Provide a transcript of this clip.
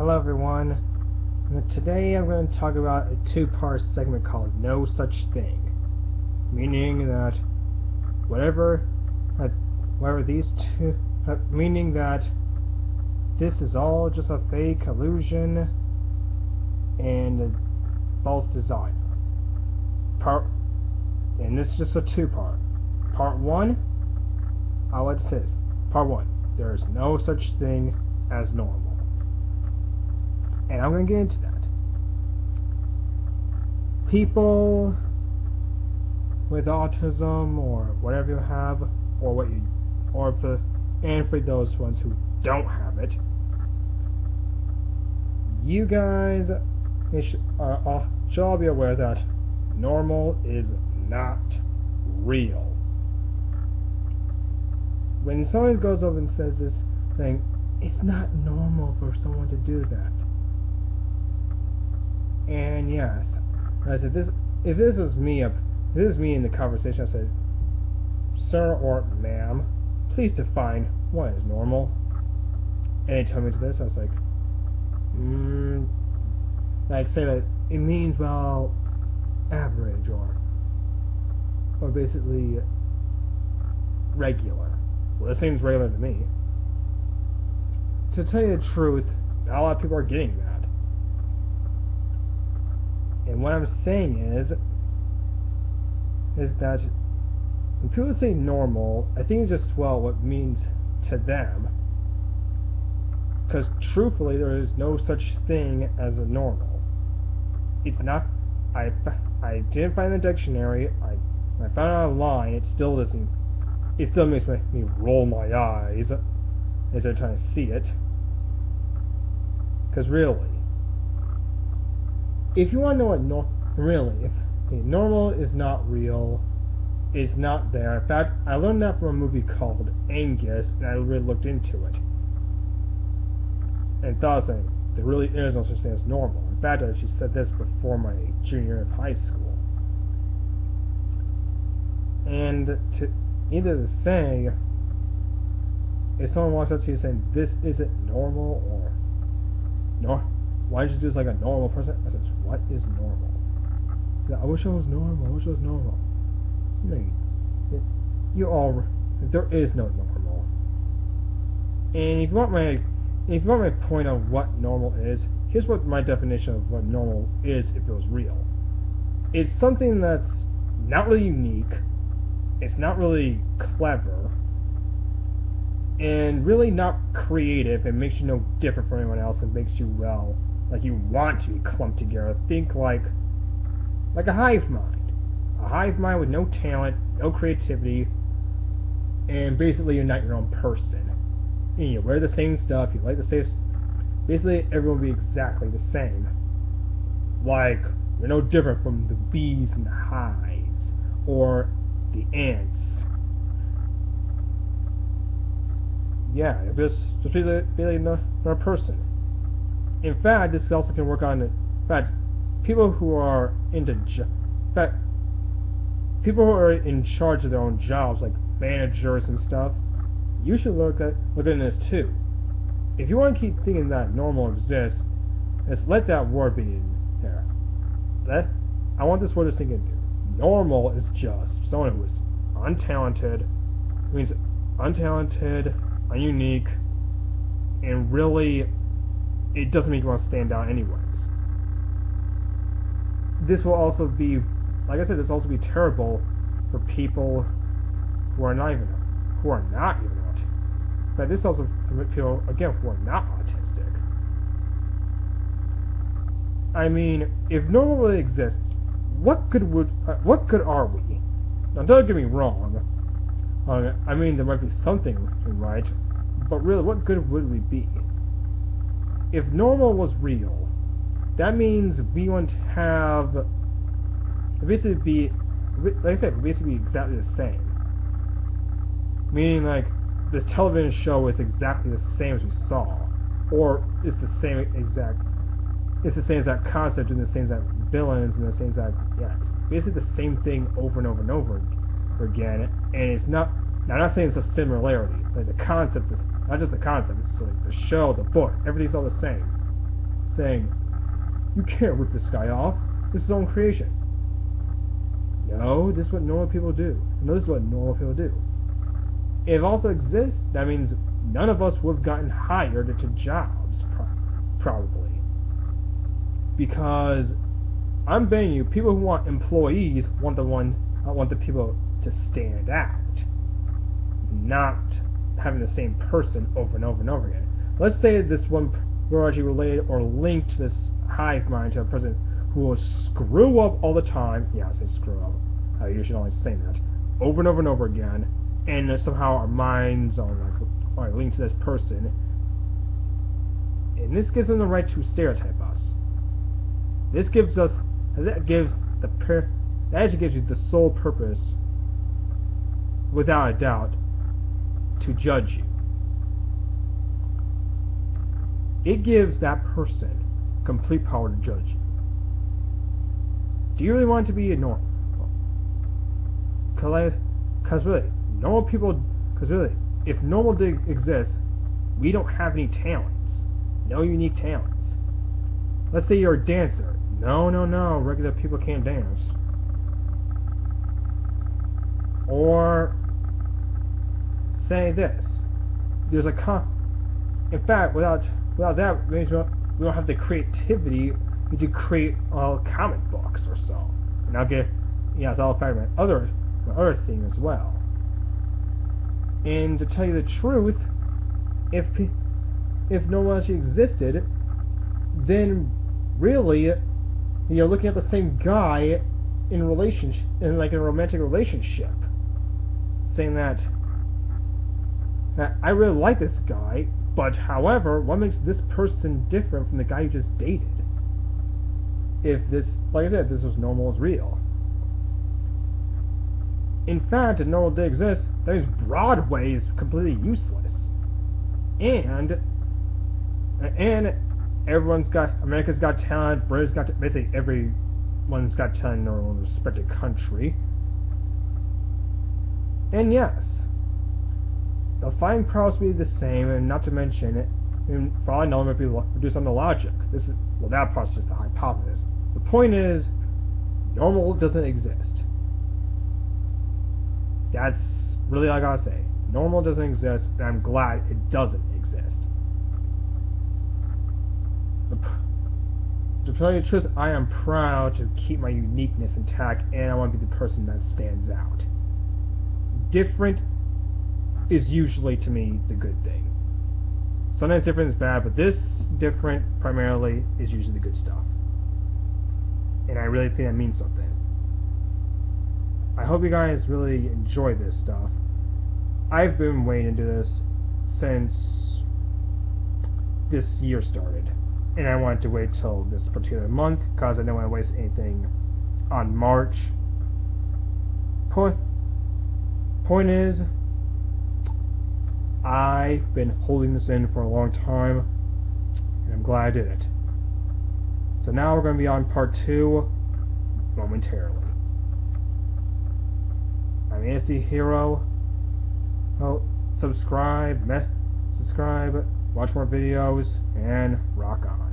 Hello everyone. Today I'm going to talk about a two-part segment called No Such Thing. Meaning that whatever these two meaning that this is all just a fake illusion and a false desire. And this is just a two-part. Part 1, I'll let it is. Part 1. There is no such thing as normal. And I'm going to get into that. People with autism or whatever you have, and for those ones who don't have it, you guys should all be aware that normal is not real. When someone goes up and says this, saying, it's not normal for someone to do that. And yes, I said this. If this is me in the conversation, I said, "Sir or ma'am, please define what is normal." And they told me to this. I was like, I'd say that it means average or basically regular. Well, this seems regular to me. To tell you the truth, not a lot of people are getting that. And what I'm saying is that when people say normal, I think it's just what it means to them. Because truthfully, there is no such thing as a normal. It's not. I didn't find the dictionary. I found it online. It still doesn't. It still makes me roll my eyes as I'm trying to see it. Because really, if you want to know what normal is not real, it's not there. In fact, I learned that from a movie called Angus, and I really looked into it. And thought saying, there really is no such thing as normal. In fact, I actually said this before my junior year of high school. And to either say, if someone walks up to you saying, this isn't normal, or no, why don't you do this like a normal person? I said, what is normal? I said, I wish I was normal. I wish I was normal. There is no normal. And if you want my point of what normal is, here's what my definition of what normal is if it was real. It's something that's not really unique, it's not really clever, and really not creative. It makes you no different from anyone else and makes you, like you want to be clumped together. Think like a hive mind. A hive mind with no talent, no creativity, and basically you're not your own person. And you wear the same stuff, you like the same. Basically, everyone will be exactly the same. Like, you're no different from the bees in the hives, or the ants. Yeah, just basically not a person. In fact, this also can work on. In fact, people who are people who are in charge of their own jobs, like managers and stuff, you should look at this too. If you want to keep thinking that normal exists, just let that word be in there. I want this word to sink into. Normal is just someone who is untalented. It means untalented, ununique, and really, it doesn't make you want to stand out anyways. This will also be, like I said, this will also be terrible for people who are not even autistic. But this also for people, again, who are not autistic. I mean, if normal really exists, what good are we? Now, don't get me wrong. I mean, there might be something right, but really, what good would we be? If normal was real, that means we wouldn't have. Basically, like I said, basically be exactly the same. Meaning, like, this television show is exactly the same as we saw, or it's the same exact concept and the same exact villains and the same exact it's basically the same thing over and over and over again. And it's not. Now, I'm not saying it's a similarity. Like the concept is not just the concept. It's like the show, the book, everything's all the same. saying, "You can't rip this guy off. This is his own creation." No, this is what normal people do. No, this is what normal people do. If it also exists, that means none of us would have gotten hired into jobs, probably. Because I'm betting you, people who want employees want the people to stand out, not having the same person over and over and over again. Let's say this one we're actually related or linked this hive mind to a person who will screw up all the time. Yeah, I say screw up. I usually only say that over and over and over again, and somehow our minds are linked to this person, and this gives them the right to stereotype us. That actually gives you the sole purpose, without a doubt, to judge you. It gives that person complete power to judge you. Do you really want to be a normal? Because really, normal people. Because really, if normal did exist, we don't have any talents. No unique talents. Let's say you're a dancer. No. Regular people can't dance. Or say this. There's a in fact, without that, we don't have the creativity to create comic books or so. And I'll get, it's all fact my other thing as well. And to tell you the truth, if no one actually existed, then really, looking at the same guy in a romantic relationship, saying that I really like this guy, but however, what makes this person different from the guy you just dated? If this, like I said, if this was normal as real. In fact, if normal did exist, that means Broadway is completely useless. And America's Got Talent, Britain's Got Talent, basically everyone's got talent in their own respective country. And yes, the fighting prowess will be the same, and not to mention, for all I know, it might be do something to logic. That part's just a hypothesis. The point is, normal doesn't exist. That's really all I gotta say. Normal doesn't exist, and I'm glad it doesn't exist. To tell you the truth, I am proud to keep my uniqueness intact, and I want to be the person that stands out. Different is usually, to me, the good thing. Sometimes different is bad, but this different, primarily, is usually the good stuff. And I really think that means something. I hope you guys really enjoy this stuff. I've been waiting to do this since this year started. And I wanted to wait till this particular month, because I don't want to waste anything on March. Point is, I've been holding this in for a long time, and I'm glad I did it. So now we're going to be on part 2 momentarily. I'm ASD Hero. Subscribe, watch more videos, and rock on.